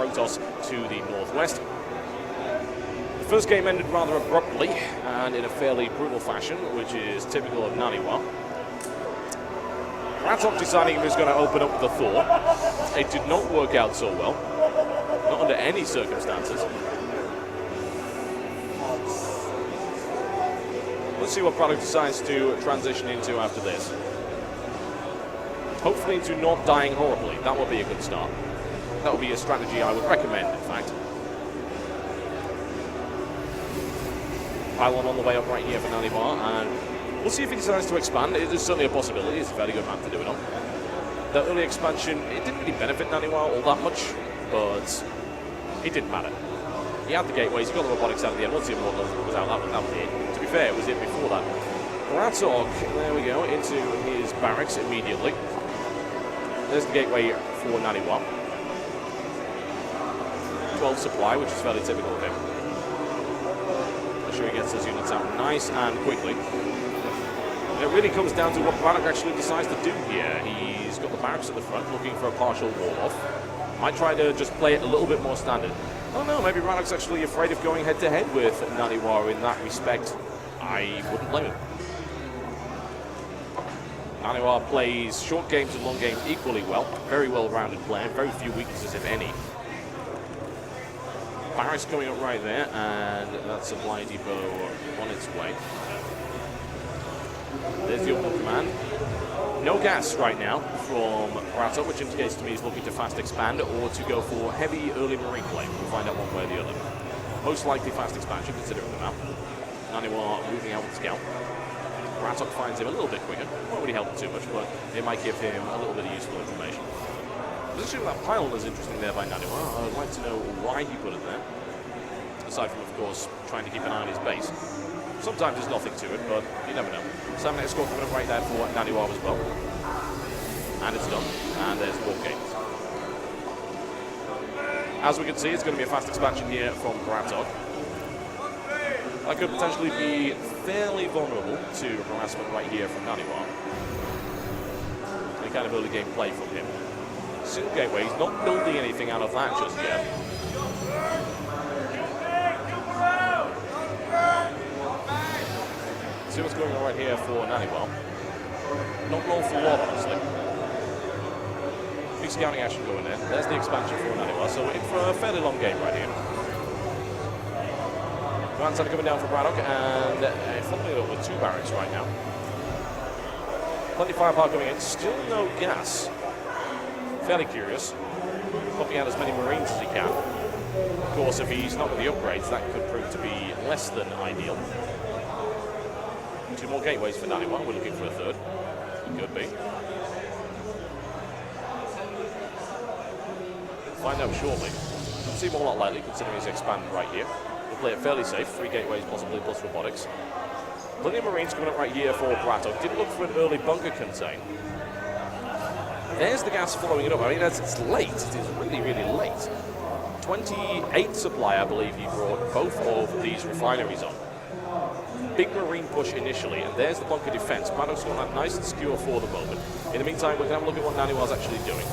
Protoss to the northwest. The first game ended rather abruptly and in a fairly brutal fashion, which is typical of NaNiwa. BratOK deciding he was going to open up the Thor. It did not work out so well, not under any circumstances. Let's see what BratOK decides to transition into after this. Hopefully into not dying horribly. That would be a good start. That would be a strategy I would recommend, in fact. Pylon on the way up right here for NaNiwa, and we'll see if he decides to expand. It is certainly a possibility. It's a very good map to do it on. The early expansion, it didn't really benefit NaNiwa all that much, but it didn't matter. He had the gateways, he got the robotics out at the end. Once the immortal was out, that was it. To be fair, it was it before that. BratOK, there we go, into his barracks immediately. There's the gateway for NaNiwa. 12 supply, which is fairly typical of him. I'm sure he gets his units out nice and quickly. And it really comes down to what BratOK actually decides to do here. He's got the barracks at the front, looking for a partial wall-off. Might try to just play it a little bit more standard. I don't know, maybe BratOK's actually afraid of going head-to-head with NaNiwa in that respect. I wouldn't blame him. NaNiwa plays short games and long games equally well. Very well-rounded player, very few weaknesses, if any. Barracks coming up right there, and that supply depot on its way. There's the orbital command. No gas right now from BratOK, which indicates to me he's looking to fast expand or to go for heavy early marine play. We'll find out one way or the other. Most likely fast expansion, considering the map. NaNiwa moving out with scout. BratOK finds him a little bit quicker. Won't really help him too much, but it might give him a little bit of useful information. Positioning that pylon is interesting there by NaNiwa. I would like to know why he put it there. Aside from, of course, trying to keep an eye on his base. Sometimes there's nothing to it, but you never know. Salmon escort coming up right there for NaNiwa as well. And it's done. And there's the warp gate. As we can see, it's going to be a fast expansion here from BratOK. That could potentially be fairly vulnerable to harassment right here from NaNiwa. Any kind of early game play from him. Single gateway, he's not building anything out of that just yet. See what's going on right here for NaNiwa. Not an awful lot, honestly. Big scouting action going in. There's the expansion for NaNiwa, so we're in for a fairly long game right here. Command center coming down for BratOK, and following it up with 2 barracks right now. Plenty of firepower coming in, still no gas. Fairly curious. Popping out as many Marines as he can. Of course, if he's not with the upgrades, that could prove to be less than ideal. 2 more gateways for NaNiwa. We're looking for a 3rd. It could be. Find out shortly. Doesn't seem a lot likely considering he's expanded right here. We'll play it fairly safe. 3 gateways possibly plus robotics. Plenty of Marines coming up right here for BratOK. Didn't look for an early bunker contain. There's the gas following it up. I mean, it's late. It is really, really late. 28 supply, I believe, he brought both of these refineries on. Big Marine push initially, and there's the bunker defense. BratOK's got that nice and secure for the moment. In the meantime, we can have a look at what NaNiwa's actually doing.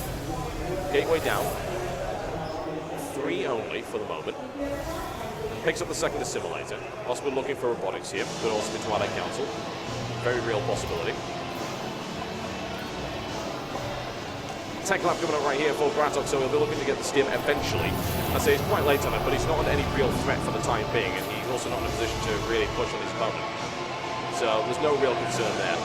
Gateway down. 3 only for the moment. Picks up the 2nd assimilator. Possibly looking for robotics here. Could also be Twilight Council. Very real possibility. Tech lab coming up right here for BratOK, so he'll be looking to get the stim eventually. I say it's quite late on it, but he's not under any real threat for the time being, and he's also not in a position to really push on his opponent. So there's no real concern there.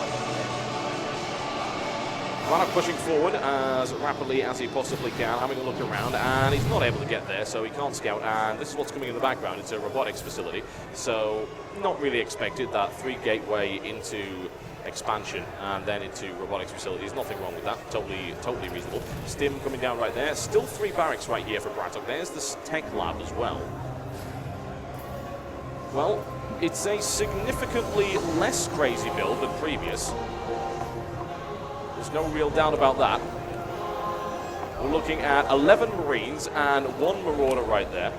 BratOK pushing forward as rapidly as he possibly can, having a look around, and he's not able to get there, so he can't scout, and this is what's coming in the background. It's a robotics facility, so not really expected that 3 gateway into expansion and then into robotics facilities. Nothing wrong with that. Totally reasonable. Stim coming down right there. Still 3 barracks right here for BratOK. There's the tech lab as well. Well, it's a significantly less crazy build than previous. There's no real doubt about that. We're looking at 11 Marines and 1 Marauder right there.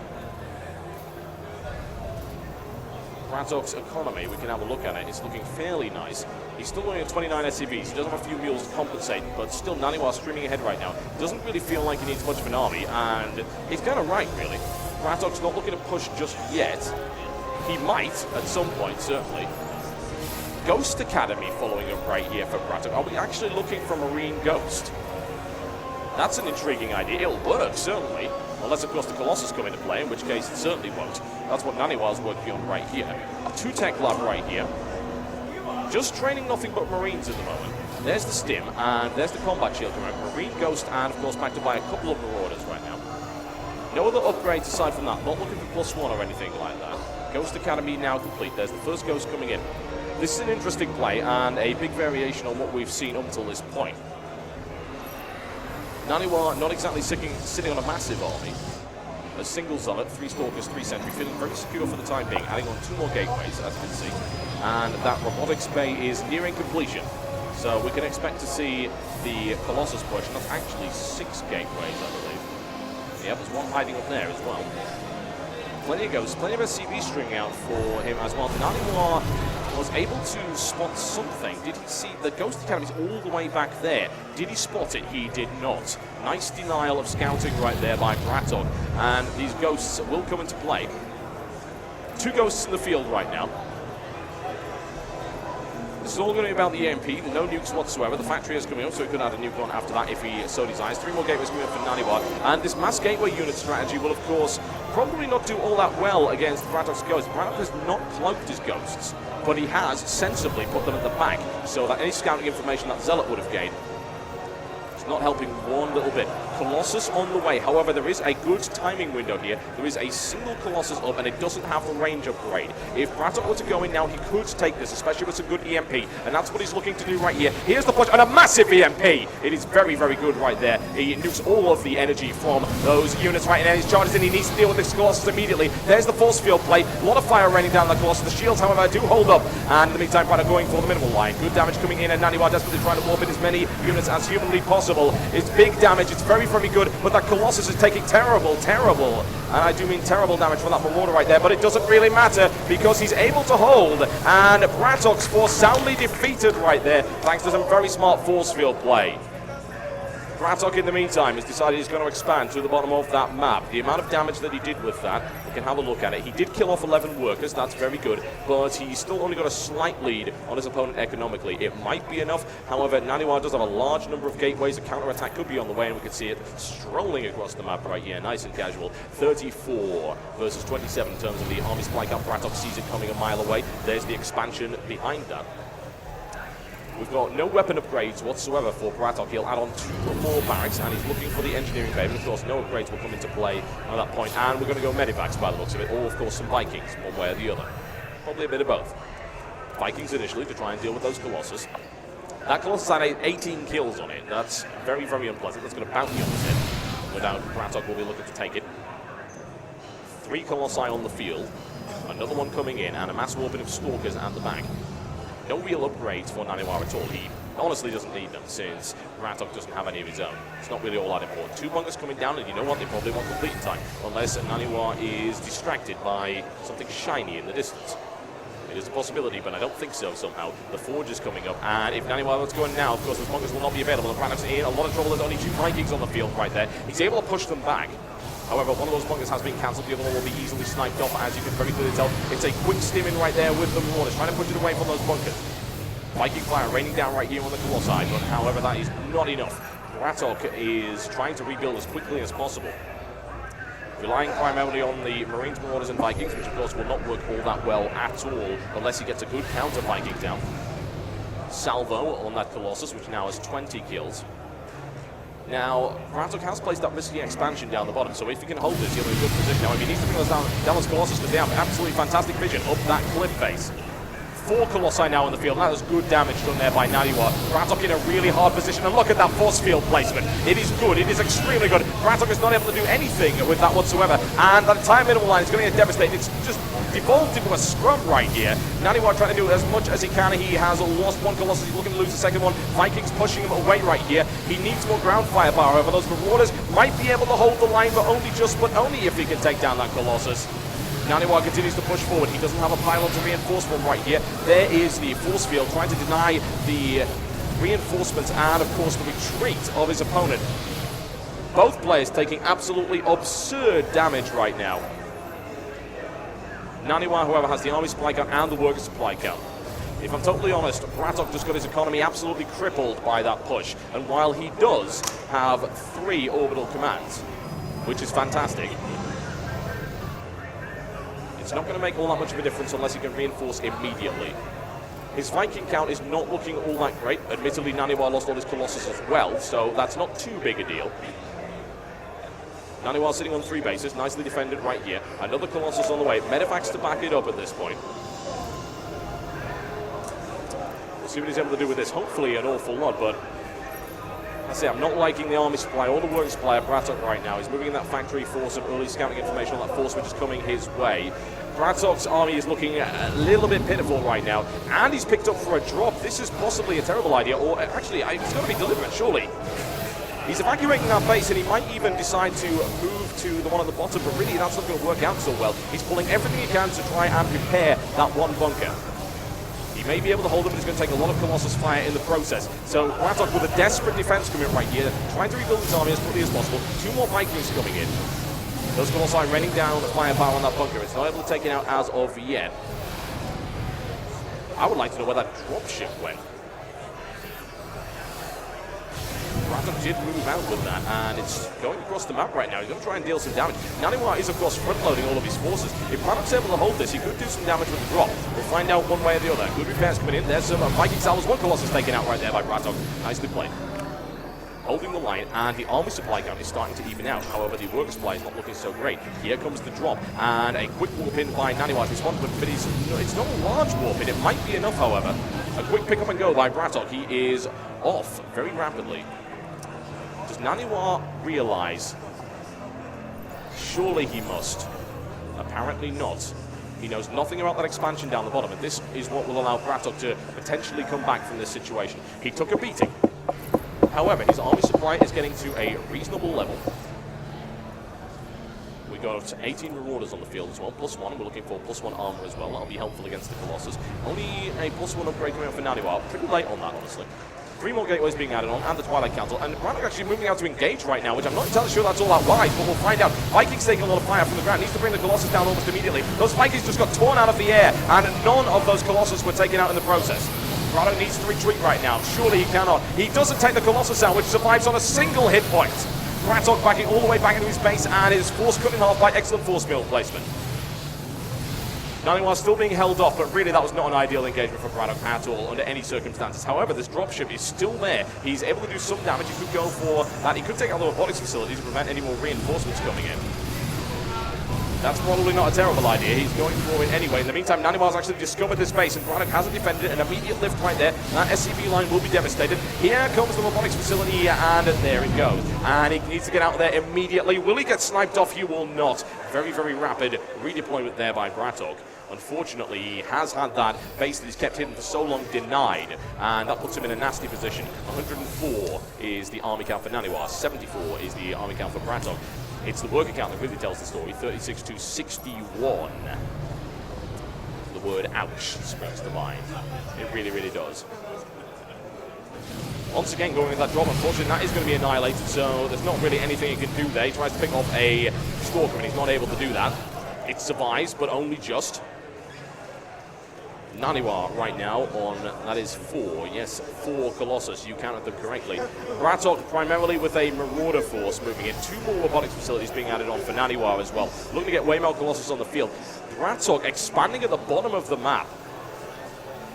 BratOK's economy, we can have a look at it. It's looking fairly nice. He's still only at 29 SCVs. He does have a few mules to compensate, but still NaNiwa streaming ahead right now. Doesn't really feel like he needs much of an army, and he's kind of right, really. BratOK's not looking to push just yet. He might, at some point, certainly. Ghost Academy following up right here for BratOK. Are we actually looking for Marine Ghost? That's an intriguing idea. It'll work, certainly. Unless, of course, the Colossus come into play, in which case it certainly won't. That's what NaNiwa's working on right here. 2-tech lab right here. Just training nothing but Marines at the moment. There's the stim, and there's the combat shield coming out. Marine Ghost, and, of course, backed up by a couple of Marauders right now. No other upgrades aside from that. Not looking for +1 or anything like that. Ghost Academy now complete. There's the first Ghost coming in. This is an interesting play, and a big variation on what we've seen up until this point. NaNiwa not exactly sitting on a massive army. A single Zealot, 3 Stalkers, 3 Sentry, feeling very secure for the time being, adding on 2 more gateways, as you can see. And that robotics bay is nearing completion. So we can expect to see the Colossus push. And that's actually 6 gateways, I believe. Yeah, there's one hiding up there as well. Plenty of ghosts, plenty of SCV stringing out for him as well. NaNiwa was able to spot something. Did he see the Ghost Academy's all the way back there? Did he spot it? He did not. Nice denial of scouting right there by BratOK, and these ghosts will come into play. 2 ghosts in the field right now. This is all going to be about the EMP, no nukes whatsoever. The factory is coming up, so he could add a nuke on after that if he so desires. 3 more gateways coming up for NaNiwa. And this mass gateway unit strategy will, of course, probably not do all that well against BratOK's ghosts. BratOK has not cloaked his ghosts, but he has sensibly put them at the back, so that any scouting information that Zealot would have gained is not helping one little bit. Colossus on the way. However, there is a good timing window here. There is a single Colossus up, and it doesn't have the range upgrade. If BratOK were to go in now, he could take this, especially with a good EMP, and that's what he's looking to do right here. Here's the push, and a massive EMP! It is very, very good right there. He nukes all of the energy from those units right now. He's charges in, he needs to deal with this Colossus immediately. There's the force field play. A lot of fire raining down the Colossus. The shields, however, do hold up, and in the meantime, BratOK going for the minimal line. Good damage coming in, and NaNiwa desperately trying to warp in as many units as humanly possible. It's big damage, it's very, very good, but that Colossus is taking terrible, and I do mean terrible damage from that Marauder right there, but it doesn't really matter because he's able to hold, and BratOK's force soundly defeated right there thanks to some very smart force field play. BratOK, in the meantime, has decided he's going to expand to the bottom of that map. The amount of damage that he did with that, we can have a look at it. He did kill off 11 workers, that's very good, but he's still only got a slight lead on his opponent economically. It might be enough, however, NaNiwa does have a large number of gateways. A counter-attack could be on the way, and we can see it strolling across the map right here, nice and casual. 34 versus 27 in terms of the army supply gap. BratOK sees it coming a mile away. There's the expansion behind that. We've got no weapon upgrades whatsoever for BratOK. He'll add on 2 more barracks, and he's looking for the engineering bay. But of course, no upgrades will come into play at that point. And we're going to go medivacs by the looks of it, or of course some Vikings, one way or the other. Probably a bit of both. Vikings initially to try and deal with those Colossus. That Colossus had 18 kills on it. That's very, very unpleasant. That's going to bounty on his head. No doubt BratOK will be looking to take it. 3 Colossi on the field. Another one coming in, and a mass warping of Stalkers at the back. No real upgrades for NaNiwa at all. He honestly doesn't need them since BratOK doesn't have any of his own. It's not really all that important. 2 bunkers coming down, and you know what? They probably won't complete in time unless NaNiwa is distracted by something shiny in the distance. It is a possibility, but I don't think so somehow. The Forge is coming up, and if NaNiwa wants to go in now, of course, those bunkers will not be available. And BratOK's in a lot of trouble. There's only 2 Vikings on the field right there. He's able to push them back. However, one of those bunkers has been cancelled. The other one will be easily sniped off, as you can very clearly tell. It's a quick stimming right there with the Marauders, trying to push it away from those bunkers. Viking fire raining down right here on the Colossi, but however, that is not enough. BratOK is trying to rebuild as quickly as possible, relying primarily on the Marines, Marauders, and Vikings, which of course will not work all that well at all unless he gets a good counter Viking down. Salvo on that Colossus, which now has 20 kills. Now, BratOK has placed that risky expansion down the bottom, so if he can hold this, he'll be in a good position. Now, if he needs to bring those down those Colossus, because they have absolutely fantastic vision up that cliff face. 4 Colossi now in the field. That is good damage done there by NaNiwa. BratOK in a really hard position, and look at that force field placement. It is good. It is extremely good. BratOK is not able to do anything with that whatsoever, and that entire minimal line is going to get devastated. It's just devolved into a scrub right here. NaNiwa trying to do as much as he can. He has lost 1 Colossus. He's looking to lose the second one. Vikings pushing him away right here. He needs more ground firepower. However, those Marauders might be able to hold the line, but only if he can take down that Colossus. NaNiwa continues to push forward. He doesn't have a pylon to reinforce from right here. There is the force field trying to deny the reinforcements and, of course, the retreat of his opponent. Both players taking absolutely absurd damage right now. NaNiwa, however, has the army supply count and the worker supply count. If I'm totally honest, BratOK just got his economy absolutely crippled by that push. And while he does have 3 orbital commands, which is fantastic, it's not going to make all that much of a difference unless he can reinforce immediately. His Viking count is not looking all that great. Admittedly, NaNiwa lost all his Colossus as well, so that's not too big a deal. NaNiwa sitting on 3 bases, nicely defended right here. Another Colossus on the way. Medevac's to back it up at this point. We'll see what he's able to do with this. Hopefully an awful lot, but I say I'm not liking the army supply or the work supply of BratOK right now. He's moving in that factory for some early scouting information on that force which is coming his way. BratOK's army is looking a little bit pitiful right now, and he's picked up for a drop. This is possibly a terrible idea, or actually, it's got to be deliberate, surely. He's evacuating that base, and he might even decide to move to the one at the bottom, but really that's not going to work out so well. He's pulling everything he can to try and repair that one bunker. He may be able to hold him, but it's going to take a lot of Colossus fire in the process. So BratOK with a desperate defense coming right here, trying to rebuild his army as quickly as possible. 2 more Vikings coming in. Those Colossi raining down the firepower on that bunker. It's not able to take it out as of yet. I would like to know where that dropship went. BratOK did move out with that, and it's going across the map right now. He's going to try and deal some damage. NaNiwa is, of course, front-loading all of his forces. If BratOK's able to hold this, he could do some damage with the drop. We'll find out one way or the other. Good repairs coming in. There's some Viking salvos. 1 Colossus taken out right there by BratOK. Nicely played. Holding the line, and the army supply count is starting to even out. However, the worker supply is not looking so great. Here comes the drop, and a quick warp in by NaNiwa. This one, but it's not a large warp in. It might be enough, however. A quick pick up and go by BratOK. He is off very rapidly. Does NaNiwa realize? Surely he must. Apparently not. He knows nothing about that expansion down the bottom, and this is what will allow BratOK to potentially come back from this situation. He took a beating. However, his army supply is getting to a reasonable level. We got 18 Marauders on the field as well, +1, and we're looking for +1 armor as well. That'll be helpful against the Colossus. Only a +1 upgrade coming out for NaNiwa. Pretty late on that, honestly. 3 more gateways being added on, and the Twilight Council. And BratOK actually moving out to engage right now, which I'm not entirely sure that's all that wise, but we'll find out. Vikings taking a lot of fire from the ground. Needs to bring the Colossus down almost immediately. Those Vikings just got torn out of the air, and none of those Colossus were taken out in the process. BratOK needs to retreat right now. Surely he cannot. He doesn't take the Colossus out, which survives on a single hit point. BratOK backing all the way back into his base, and his force cut in half by excellent force field placement. NaNiwa still being held off, but really that was not an ideal engagement for BratOK at all under any circumstances. However, this dropship is still there. He's able to do some damage. He could go for that. He could take out the robotics facility to prevent any more reinforcements coming in. That's probably not a terrible idea. He's going for it anyway. In the meantime, NaNiwa's actually discovered this base, and BratOK hasn't defended it. An immediate lift right there. That SCV line will be devastated. Here comes the robotics facility, and there it goes. And he needs to get out there immediately. Will he get sniped off? He will not. Very, very rapid redeployment there by BratOK. Unfortunately, he has had that base that he's kept hidden for so long denied, and that puts him in a nasty position. 104 is the army count for NaNiwa. 74 is the army count for BratOK. It's the worker count that really tells the story. 36 to 61. The word ouch springs to mind. It really, really does. Once again, going with that drop, unfortunately, that is going to be annihilated, so there's not really anything he can do there. He tries to pick off a Stalker, and he's not able to do that. It survives, but only just. NaNiwa right now on, that is 4. Yes, 4 Colossus. You counted them correctly. BratOK primarily with a Marauder force moving in. 2 more robotics facilities being added on for NaNiwa as well. Looking to get way more Colossus on the field. BratOK expanding at the bottom of the map.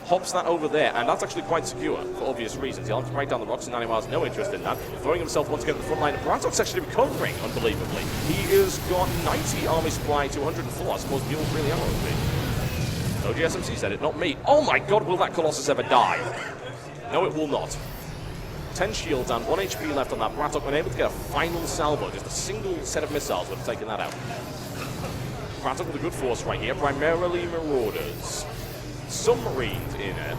Hops that over there, and that's actually quite secure for obvious reasons. He'll have to break down the rocks, and NaNiwa has no interest in that. Throwing himself once again at the front line. BratOK's actually recovering, unbelievably. He has got 90 army supply to 104. I suppose mules really are OP. No, GSMC said it, not me. Oh my god, will that Colossus ever die? No, it will not. 10 shields and 1 HP left on that. BratOK unable to get a final salvo. Just a single set of missiles would have taken that out. BratOK with a good force right here. Primarily Marauders. Some Marines in it.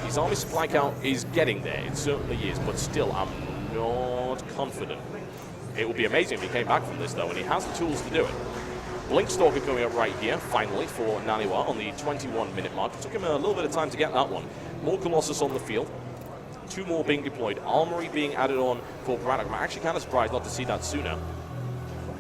His army supply count is getting there. It certainly is, but still, I'm not confident. It would be amazing if he came back from this, though, and he has the tools to do it. Blink Stalker coming up right here, finally, for NaNiwa on the 21-minute mark. It took him a little bit of time to get that one. More Colossus on the field. 2 more being deployed. Armory being added on for BratOK. I'm actually kind of surprised not to see that sooner.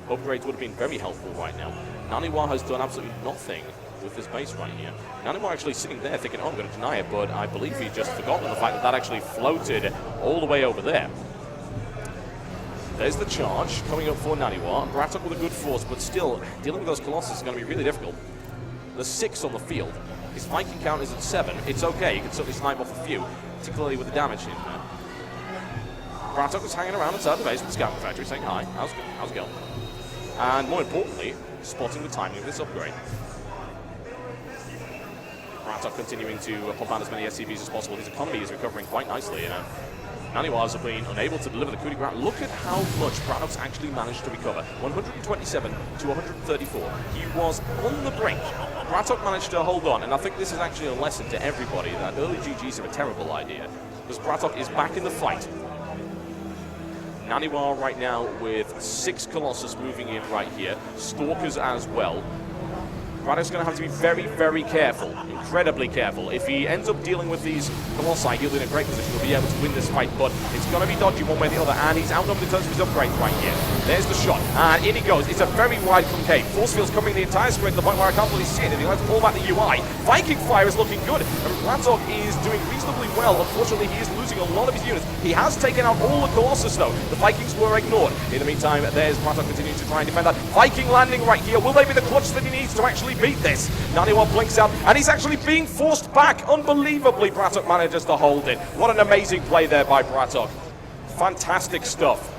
Upgrades would have been very helpful right now. NaNiwa has done absolutely nothing with this base right here. NaNiwa actually sitting there thinking, oh, I'm going to deny it, but I believe he just forgotten the fact that that actually floated all the way over there. There's the charge coming up for NaNiwa. BratOK with a good force, but still, dealing with those Colossus is going to be really difficult. There's 6 on the field. His Viking count is at 7. It's okay, he can certainly snipe off a few, particularly with the damage in there. BratOK was hanging around inside the base with the scouting factory saying hi, how's it going? And more importantly, spotting the timing of this upgrade. BratOK continuing to pump out as many SCVs as possible. His economy is recovering quite nicely. NaNiwa has been unable to deliver the coup de grace. Look at how much BratOK's actually managed to recover. 127 to 134. He was on the brink. BratOK managed to hold on, and I think this is actually a lesson to everybody that early GGs are a terrible idea, because BratOK is back in the fight. NaNiwa right now with 6 Colossus moving in right here. Stalkers as well. BratOK's going to have to be very, very careful, incredibly careful. If he ends up dealing with these Colossi, he'll be in a great position to be able to win this fight, but it's going to be dodgy one way or the other, and he's outnumbered in terms of his upgrades right here. There's the shot, and in he goes. It's a very wide concave. Force field's covering the entire screen to the point where I can't really see it, and he likes to pull back the UI. Viking fire is looking good, and BratOK is doing reasonably well. Unfortunately, he is losing a lot of his units. He has taken out all the Colossus, though. The Vikings were ignored. In the meantime, there's BratOK continuing to try and defend that. Viking landing right here. Will they be the clutch that he needs to actually beat this? NaNiwa blinks out, and he's actually being forced back. Unbelievably, BratOK manages to hold it. What an amazing play there by BratOK. Fantastic stuff.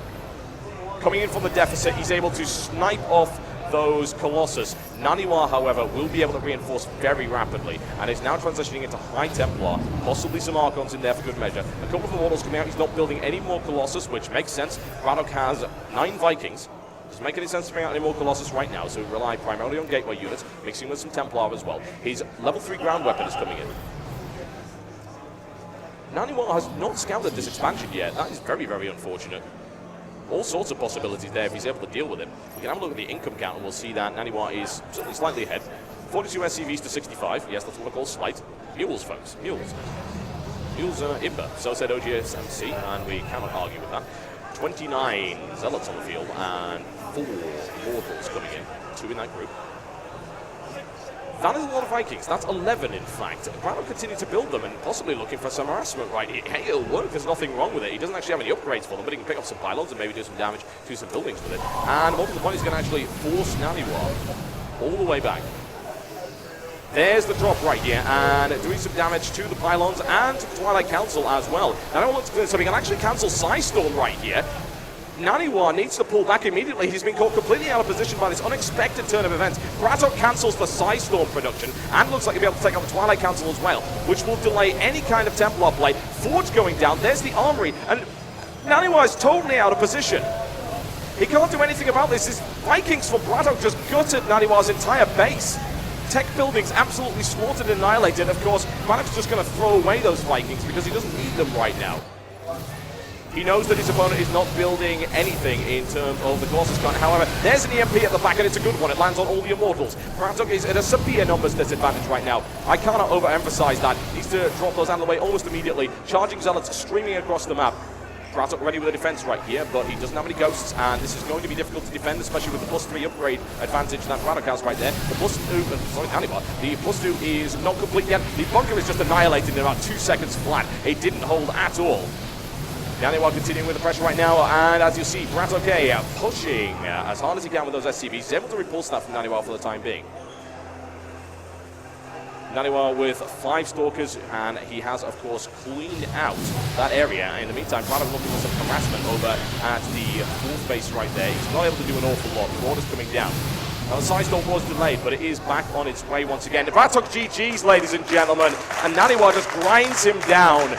Coming in from the deficit, he's able to snipe off those Colossus. NaNiwa, however, will be able to reinforce very rapidly, and is now transitioning into High Templar, possibly some Archons in there for good measure. A couple of the models coming out, he's not building any more Colossus, which makes sense. BratOK has 9 Vikings. Doesn't make any sense to bring out any more Colossus right now, so we rely primarily on gateway units, mixing with some Templar as well. His level 3 ground weapon is coming in. NaNiwa has not scouted this expansion yet. That is very, very unfortunate. All sorts of possibilities there if he's able to deal with it. We can have a look at the income count and we'll see that NaNiwa is certainly slightly ahead. 42 SCVs to 65. Yes, that's what I call slight. Mules, folks. Mules. Mules are Imba. So said OGSMC, and we cannot argue with that. 29 Zealots on the field and 4 Mortals coming in. 2 in that group. That is a lot of Vikings. That's 11, in fact. BratOK continued to build them and possibly looking for some harassment right here. Hey, it'll work. There's nothing wrong with it. He doesn't actually have any upgrades for them, but he can pick up some pylons and maybe do some damage to some buildings with it. And more to the point, he's going to actually force NaNiwa all the way back. There's the drop right here, and doing some damage to the pylons and to the Twilight Council as well. NaNiwa looks good, so he can actually cancel Psystorm right here. NaNiwa needs to pull back immediately. He's been caught completely out of position by this unexpected turn of events. BratOK cancels the Psystorm production and looks like he'll be able to take out the Twilight Council as well, which will delay any kind of Templar play. Forge going down. There's the Armory, and NaNiwa is totally out of position. He can't do anything about this. His Vikings for BratOK just gutted NaNiwa's entire base. Tech buildings absolutely slaughtered and annihilated. Of course, BratOK's just going to throw away those Vikings because he doesn't need them right now. He knows that his opponent is not building anything in terms of the Colossus gun. However, there's an EMP at the back, and it's a good one. It lands on all the Immortals. BratOK is at a severe numbers disadvantage right now. I cannot overemphasize that. Needs to drop those out of the way almost immediately. Charging Zealots streaming across the map. BratOK ready with a defense right here, but he doesn't have any ghosts, and this is going to be difficult to defend, especially with the +3 upgrade advantage that BratOK has right there. The +2, sorry, NaNiwa, the +2 is not complete yet. The bunker is just annihilated in about 2 seconds flat. It didn't hold at all. NaNiwa continuing with the pressure right now, and as you see, BratOK pushing as hard as he can with those SCVs. He's able to repulse that from NaNiwa for the time being. NaNiwa with 5 Stalkers, and he has, of course, cleaned out that area. In the meantime, BratOK looking for some harassment over at the 4th base right there. He's not able to do an awful lot. The order's coming down. Now, the Psystorm was delayed, but it is back on its way once again. The BratOK GG's, ladies and gentlemen, and NaNiwa just grinds him down.